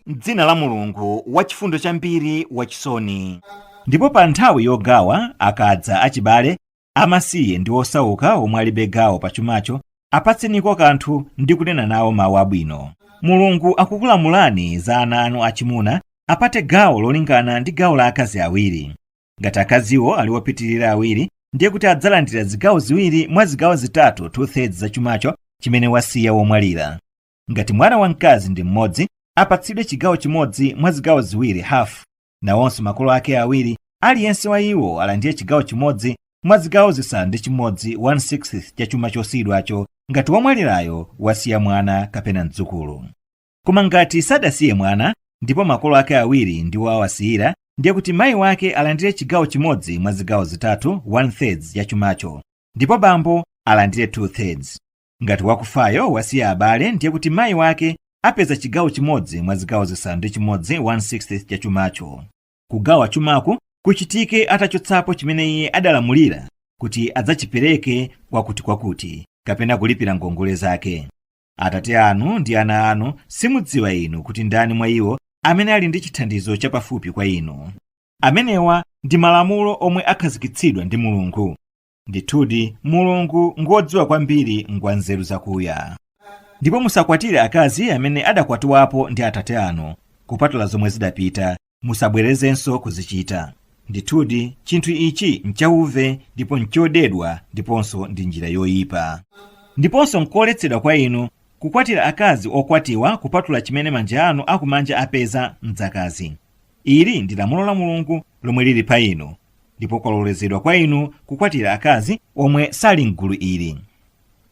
m'dzina la Mulungu wachifundo chambiri wachisoni. Ndipo pa nthawi yogawa akadza achibale amasiye ndi osauka omwe alibe gawo pa chumacho, apatseniko kanthu ndi kunena nawo mawu abwino. Mulungu akukulamulani za ana anu achimuna apate gawo lolingana ndi gawo la akazi awiri. Ngati akaziwo ali opitirira awiri, ndiye kuti adzalandira zigawo ziwiri mwa zigawo zitatu 2/3 za chumacho chimene wasiya womwalira. Ngati mwana wamkazi ndi mmodzi, apatsidwe chigawo chimodzi mwa zigawo ziwiri half, nawonso makolo ake awiri aliyense wa iwo alandire chigawo chimodzi mwa zigawo zisanu ndi chimodzi 1/6 cha chuma chosiyidwacho ngati womwalirayo wasiya mwana kapena mdzukulu. Koma ngati sadasiye mwana ndipo makolo ake awiri ndiwo awasiyira, ndiye kuti mayi wake alandire chigawo chimodzi mwa zigawo zitatu 1/3 ya chumacho, ndipo bambo alandire 2/3. Ngati wakufayo wasiya abale, ndiye kuti mayi wake apeza chigawo chimodzi mwa zigawo zisanu ndi chimodzi 1/6 cha chumacho. Kugawa chumaku kuchitike atachotsapo chimene iye adalamulira kuti adzachipereke kwakuti kapena kulipira ngongole zake. Atate anu ndi ana anu simudziwa inu kuti ndani mwa iwo amene ali ndi chithandizo chapafupi kwa inu. Amenewa ndi malamulo omwe akhazikitsidwa ndi Mulungu. Ndithudi Mulungu ngodziwa kwambiri ngwa nzeru zakuya. Ndipo musakwatire akazi amene adakwatiwapo ndi atate anu, kupatula zomwe zidapita, musabwerezenso kuzichita. Ndithudi chinthu ichi nchauve ndipo nchodedwa ndiponso ndi njira yoyipa. Ndiponso nkoletsedwa kwa inu kukwatira akazi okwatiwa kupatula chimene manja anu akumanja apeza mdzakazi. Ili ndi lamulo la Mulungu lomwe lili pa inu, ndipo kwalolezedwa kwa inu kukwatira akazi omwe sali m'gulu ili.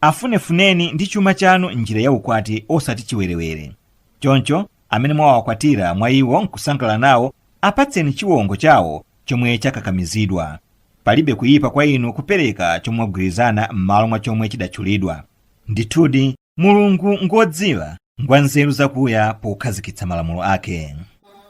Afunefuneni ndi chuma chanu njira ya ukwati osati chiwerewere. Choncho amene mwawakwatira mwa iwo nkusangalala nawo, apatseni chiwongo chawo chomwe chakakamizidwa. Palibe kuyipa kwa inu kupereka chomwe mwagwirizana m'malo mwa chomwe chidatchulidwa. Ndithudi Mulungu ngodziwa ngwa nzeru zakuya pokhazikitsa malamulo ake.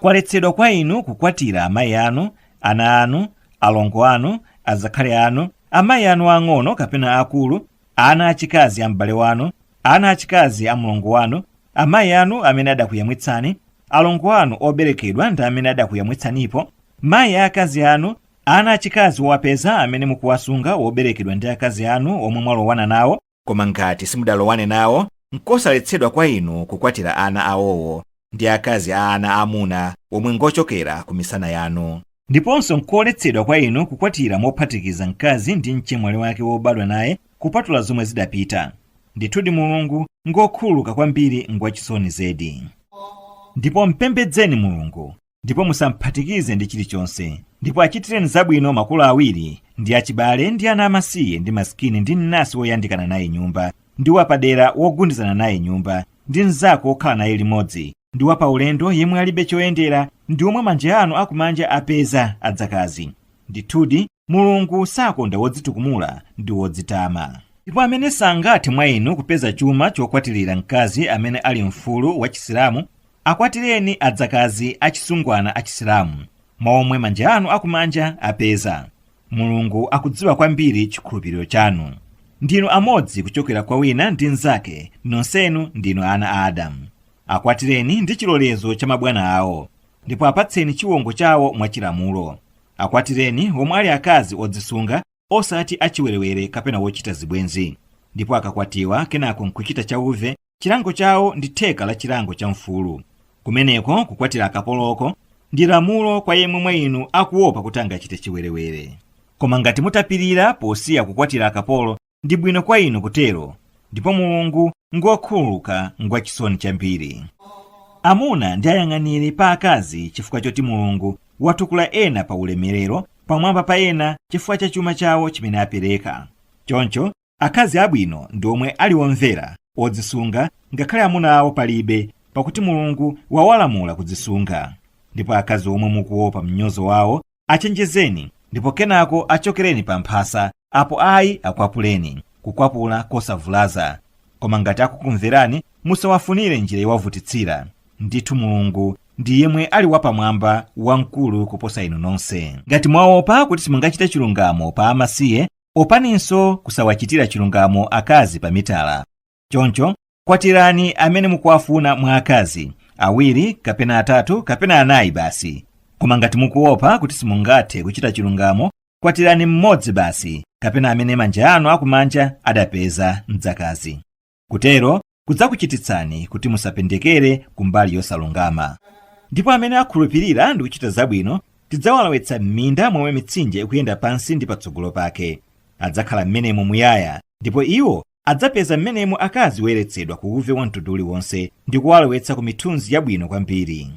Kwaletsedwa kwa inu kukwatira amayi anu, ana anu, alongo anu, azakhale anu, amayi anu ang'ono kapena akulu, ana achikazi a m'bale wanu, ana achikazi a mlongo wanu, amayi anu amene adakuyamwitsani, alongo anu oberekedwa ndi amene adakuyamwitsanipo, mayi akazi anu, ana achikazi owapeza amene mukuwasunga woberekedwa ndi akazi anu omwe mwalowana nawo. Koma ngati simudalowane nawo, nkosaletsedwa kwa inu kukwatira ana awowo ndi akazi a ana amuna omwe ngochokera ku misana yanu. Ndiponso nkoletsedwa kwa inu kukwatira mophatikiza mkazi ndi mchemwali wake wobadwa naye kupatula zomwe zidapita. Ndithudi Mulungu ngokhululuka kwambiri ngwachisoni zedi. Ndipo mpembedzeni Mulungu, ndipo musamphatikize ndi chilichonse. Ndipo achitireni zabwino makolo awiri ndi achibale ndi ana amasiye ndi masikini ndi mnansi woyandikana naye nyumba, ndi wapadera wogundizana naye nyumba, ndi mnzako wokhala naye limodzi, ndi wapaulendo yemwe alibe choyendera, ndi omwe manja anu akumanja apeza adzakazi. Ndithudi Mulungu sakonda wodzitukumula ndi wodzitama. Ndipo amene sangathe mwa inu kupeza chuma chokwatirira mkazi amene ali mfulu wa Chisilamu, akwatireni adzakazi achisungwana a Chisilamu, momwe manja anu akumanja apeza. Mulungu akudziwa kwambiri chikhulupiriro chanu. Ndinu amodzi kuchokera kwa wina ndi mnzake, nonsenu ndinu ana a Adamu. Akwatireni ndi chilolezo cha mabwana awo, ndipo apatseni chiwongo chawo mwachilamulo. Akwatireni omwe ali akazi odzisunga, osati achiwerewere kapena wochita zibwenzi. Ndipo akakwatiwa kenako nkuchita chauve, chilango chawo ndi theka la chilango cha mfulu. Kumeneko kukwatira akapoloko ndi lamulo kwa yemwe mwa inu akuopa kuti angachite chiwerewere. Koma ngati mutapirira posiya kukwatira akapolo, ndi bwino kwa inu kutero, ndipo Mulungu ngokhululuka ngwachisoni chambiri. Amuna ndi ayang'anire pa akazi chifukwa choti Mulungu watukula ena pa ulemerero pamwamba pa ena chifukwa cha chuma chawo chimene apereka. Choncho akazi abwino ndi omwe ali omvera, odzisunga, ngakhale amuna awo palibe, pakuti Mulungu wawalamula kudzisunga. Ndipo akazi omwe mukuopa mnyozo wawo achenjezeni, ndipo kenako achokereni pa mphasa, apo ayi akwapuleni, kukwapula kosavulaza. Koma ngati akukumverani, musawafunire njira yowavutitsira. Ndithu Mulungu ndi yemwe ali wapamwamba wamkulu kuposa inu nonse. Ngati mwaopa kuti simungachite chilungamo pa amasiye, opaninso kusawachitira chilungamo akazi pa mitala. Choncho kwatirani amene mukuwafuna mwa akazi, awiri kapena atatu kapena anayi basi. Koma ngati mukuopa kuti simungathe kuchita chilungamo, kwatirani mmodzi basi kapena amene manja anu akumanja adapeza mdzakazi. Kutero kudzakuchititsani kuti musapendekere kumbali yosalungama. Ndipo amene akhulupirira ndi kuchita zabwino tidzawalowetsa m'minda momwe mitsinje ikuyenda pansi ndi patsogolo pake. Adzakhala m'menemo muyaya, ndipo iwo adzapeza m'menemo akazi woyeretsedwa ku uve wa mtundu uliwonse ndi kuwalowetsa ku mithunzi yabwino kwambiri.